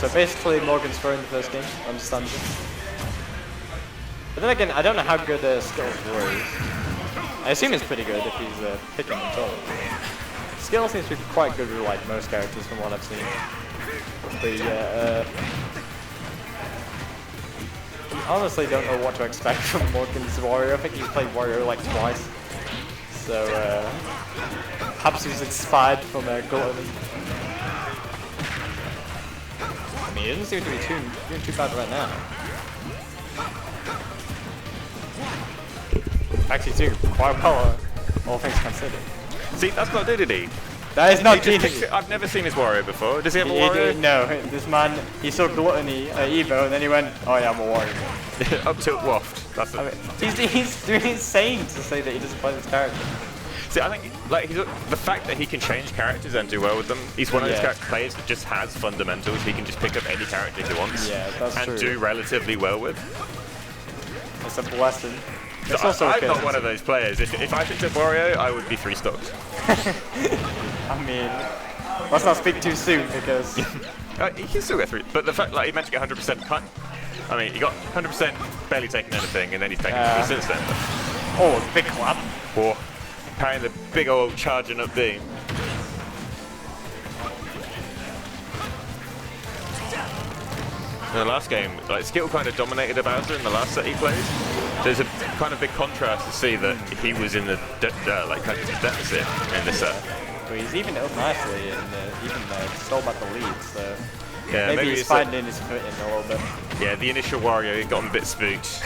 so basically Morgan's throwing the first game, understandable. But then again, I don't know how good Skittle's Wario is. I assume it's pretty good if he's picking them top. Skittle seems to be quite good with like most characters from what I've seen. But yeah, I honestly don't know what to expect from Morgan's Wario. I think he's played Wario like twice. So perhaps he's inspired from Gluttony. I mean, he doesn't seem to be doing too bad right now. Actually doing quite well, all things considered. See, that's not Dedede. That is not Dedede. I've never seen his Wario before. Does he have a Wario? No, this man, he saw Gluttony at Evo and then he went, oh yeah, I'm a Wario. Up tilt waft. That's it. He's doing insane to say that he doesn't play this character. See, I think like the fact that he can change characters and do well with them. He's one of those players that just has fundamentals. He can just pick up any character he wants and do relatively well with. It's a blessing. It's also I'm not one of those players. If I picked up Wario, I would be 3 stocks. I mean, let's not speak too soon because he can still get 3. But the fact, like, he managed to get 100% cut. I mean, he got 100% barely taking anything, and then he's taken 3 since then. Oh, big clap! Or carrying the big old charging up beam. In the last game, like Skittle kind of dominated Bowser in the last set he played. There's a kind of big contrast to see that he was in the like kind of deficit in this set. Well, he's even up nicely and even stole back the lead, so yeah, maybe he's finding his foot in a little bit. Yeah, the initial Wario got him a bit spooked,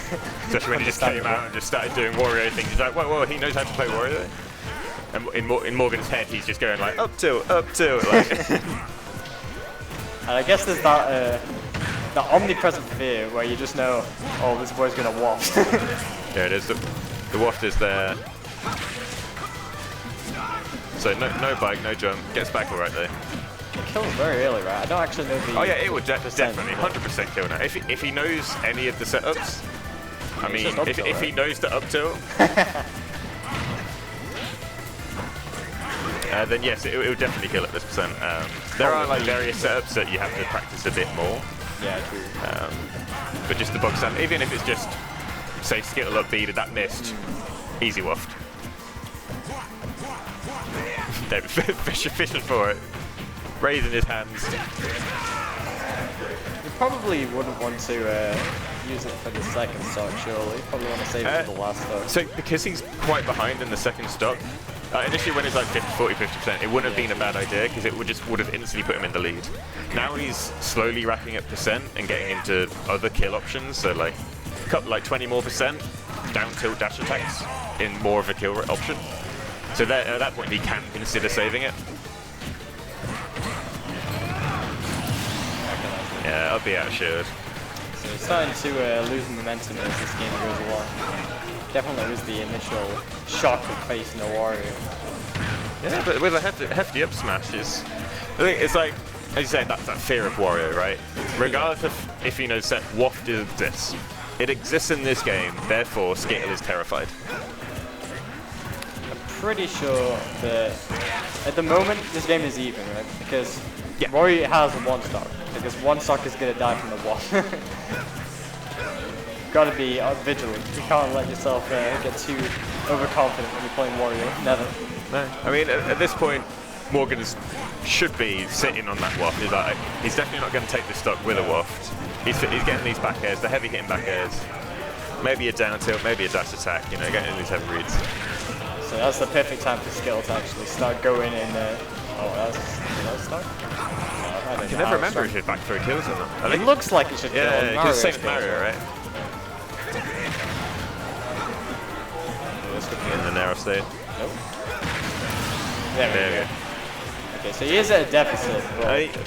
especially when he just came out and just started doing Wario things. He's like, whoa, he knows how to play Wario. And in Morgan's head, he's just going like up tilt. Like. And I guess there's that the omnipresent fear where you just know, oh, this boy's gonna waft. Yeah, it is. The waft is there. So no bike, no jump. Gets back all right though. It kills very early, right? I don't actually know the. Oh yeah, it would definitely 100% kill now. If he knows any of the setups, I mean, if he knows the up tilt, then yes, it would definitely kill at this percent. There are like various setups that you have to practice a bit more. Yeah, true. But just the bog stand, even if it's just say Skittle up B to that missed, easy waft. David fishing for it, raising his hands. You probably wouldn't want to use it for the second stock, surely. Probably want to save it for the last stock. So because he's quite behind in the second stock, initially when it's like 50%, it wouldn't have been a bad idea because it would have instantly put him in the lead. Now he's slowly racking up percent and getting into other kill options, so like a couple, like 20 more percent down tilt dash attacks in more of a kill option. So there, at that point he can consider saving it. Yeah, I'll be outshielded. So he's starting to lose momentum as this game goes along. Definitely was the initial shock of facing a Wario. Yeah, but with a hefty up smash is, I think it's like, as you say, that's that fear of Wario, right? Regardless of if he knows that waft exists, it exists in this game, therefore Skittle is terrified. I'm pretty sure that at the moment this game is even, right? Because Wario has a 1 stock, because 1 stock is gonna die from the waft. Gotta be vigilant. You can't let yourself get too overconfident when you're playing Wario. Never. No. I mean, at this point, Morgan should be sitting on that waft. He's definitely not going to take this stock with a waft. He's getting these back airs, the heavy hitting back airs. Maybe a down tilt, maybe a dash attack, you know, getting these heavy reads. So that's the perfect time for Skittle to actually start going in. Oh, that's start? I can never remember if it back throw kills or not. It looks like it should kill. Yeah, because same as Mario, right? In the narrow state. Nope. There we go. Okay, so he is at a deficit.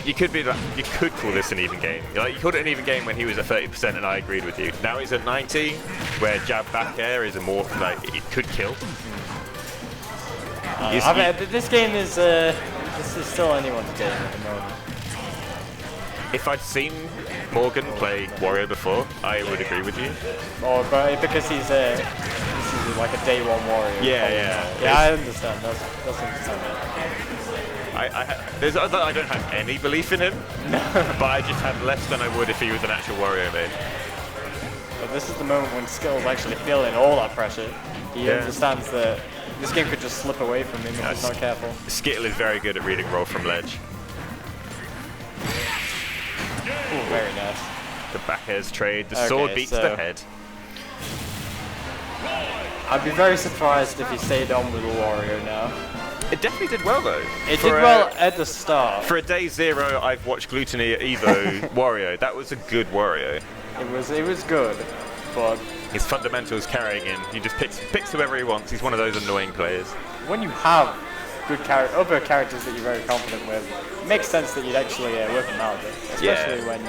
You could call this an even game. Like, you called it an even game when he was at 30%, and I agreed with you. Now he's at 90, where jab back air is a more like it could kill. I mean, this game is still anyone's game at the moment. If I'd seen Morgan play Wario before, I would agree with you. Oh, but because he's like a day 1 Wario. Yeah. Yeah, I understand. That's understandable. I don't have any belief in him, but I just have less than I would if he was an actual Wario main. But this is the moment when Skittle's actually feeling all that pressure. He understands that this game could just slip away from him if he's not careful. Skittle is very good at reading roll from ledge. Ooh, very nice. The back airs trade. The sword beats the head. I'd be very surprised if he stayed on with Wario now. It definitely did well though. It did well at the start. For a day 0, I've watched Gluttony at Evo Wario. That was a good Wario. It was good, but his fundamentals carrying him. He just picks whoever he wants. He's one of those annoying players. When you have good other characters that you're very confident with, it makes sense that you'd actually work them out a bit, especially when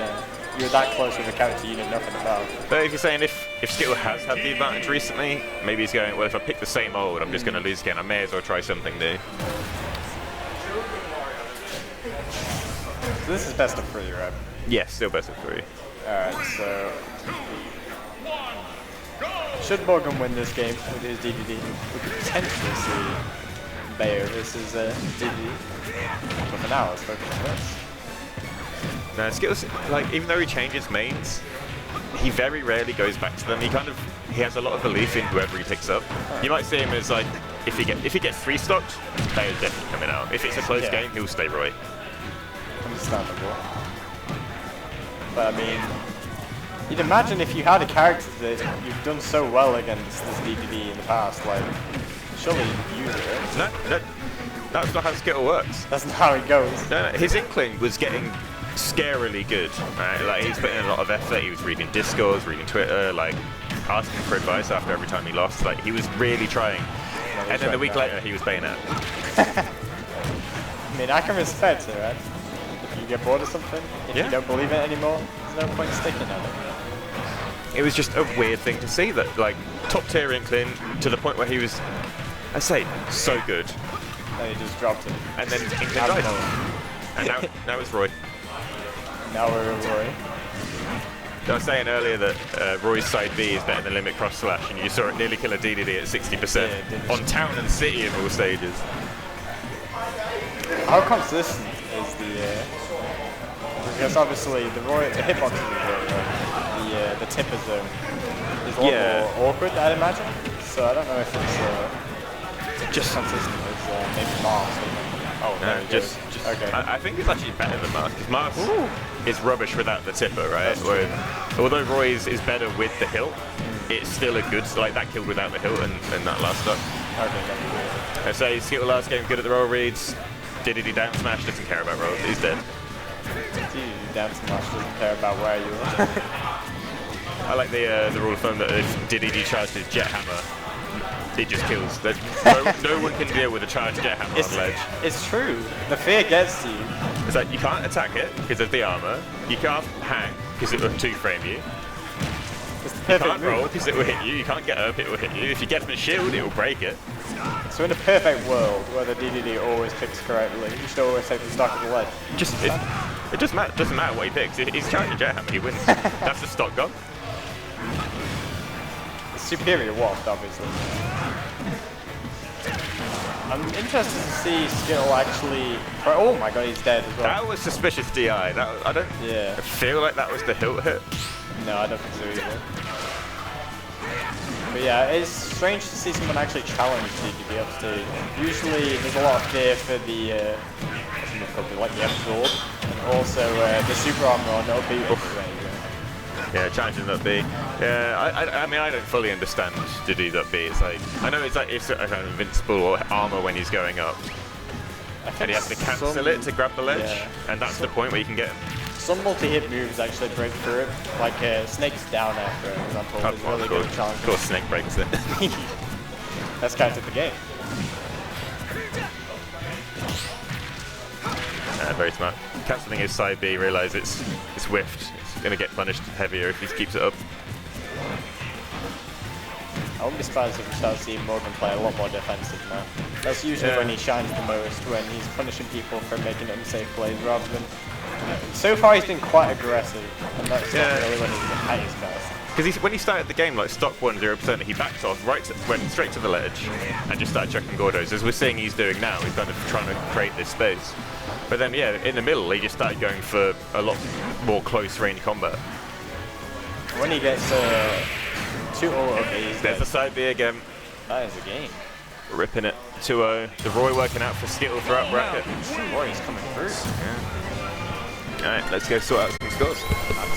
you're that close with a character you know nothing about. But if you're saying if Skittle has had the advantage recently, maybe he's going, well, if I pick the same old, I'm just going to lose again. I may as well try something new. So this is best of 3, right? Yes, still best of 3. Alright, so should Morgan win this game with his Dedede, we could potentially see Bayo versus Dedede. But for now, let's focus on this. No, Skittle's, like, even though he changes mains, he very rarely goes back to them. He has a lot of belief in whoever he picks up. You might see him as like, if he gets 3 stocked, Bayo's definitely coming out. If it's a close game, he'll stay Roy. Understandable. But I mean, you'd imagine if you had a character that you've done so well against this Dedede in the past, like, surely you'd use it. No, that's not how Skittle works. That's not how it goes. No, his Inkling was getting scarily good, right? Like, he's putting in a lot of effort. He was reading Discords, reading Twitter, like, asking for advice after every time he lost. Like, he was really trying. And then a week later, he was paying out. I mean, I can respect it, right? If you get bored of something, if you don't believe it anymore, there's no point sticking at it. It was just a weird thing to see that, like, top tier Inkling to the point where he was, I say, so good. And he just dropped it. And then Inkling died. And now it's Roy. Now we're Roy. I was saying earlier that Roy's side B is better than Limit Cross Slash, and you saw it nearly kill a Dedede at 60% on Town and City of all stages. How consistent is the... because obviously the hitbox of the tipper zone is a lot more awkward, I'd imagine. So I don't know if it's just consistent as maybe Mars. Oh, no, just okay. I think it's actually better than Mars, because Mars is rubbish without the tipper, right? Although Roy's is better with the hilt, it's still a good, like that killed without the hilt and that last stuff. Okay, I say Skittle last game good at the roll reads, Dedede down smash, doesn't care about rolls, he's dead. Dedede down smash doesn't care about where you are. I like the rule of thumb that if Dedede charged his jet hammer, it just kills. No one can deal with a charged jet hammer on ledge. It's true. The fear gets to you. It's like you can't attack it because of the armor. You can't hang because it will 2-frame you. You can't roll because it will hit you. You can't get up, it will hit you. If you get him a shield, it will break it. So in a perfect world where the Dedede always picks correctly, you should always take the stock of the ledge. It doesn't matter what he picks. If he's charging jet hammer, he wins. That's the stock gun. Superior waft, obviously. I'm interested to see Skittle actually... Oh my god, he's dead as well. That was suspicious DI. I don't feel like that was the hilt hit. No, I don't think so either. But yeah, it's strange to see someone actually challenge Dedede up stage. Usually there's a lot of fear for the... like the absorb, and also the super armor on no beat. Yeah, challenging up B. Yeah, I mean, I don't fully understand Dedede up B. It's like, I know it's like it's kind of invincible armor when he's going up, and he has to cancel it to grab the ledge, and that's the point where you can get him. Some multi-hit moves actually break through it, like Snake's down air, for example, is really good challenge. Of course, Snake breaks it. That's kind of the game. Very smart. Cancelling his side B, realise it's whiffed. It's going to get punished heavier if he keeps it up. I wouldn't be surprised if we start seeing Morgan play a lot more defensive now. That's usually when he shines the most, when he's punishing people for making unsafe plays rather than... So far he's been quite aggressive, and that's not really when he's at his best. Because when he started the game like stock 1-0%, he backed off, went straight to the ledge, and just started chucking Gordos. As we're seeing he's doing now, he's kind of trying to create this space. But then, yeah, in the middle, he just started going for a lot more close range combat. When he gets okay, there's the side B again. That is a game. Ripping it. 2-0. The Roy working out for Skittle for up bracket. Roy's coming through. Yeah. Alright, let's go sort out some scores.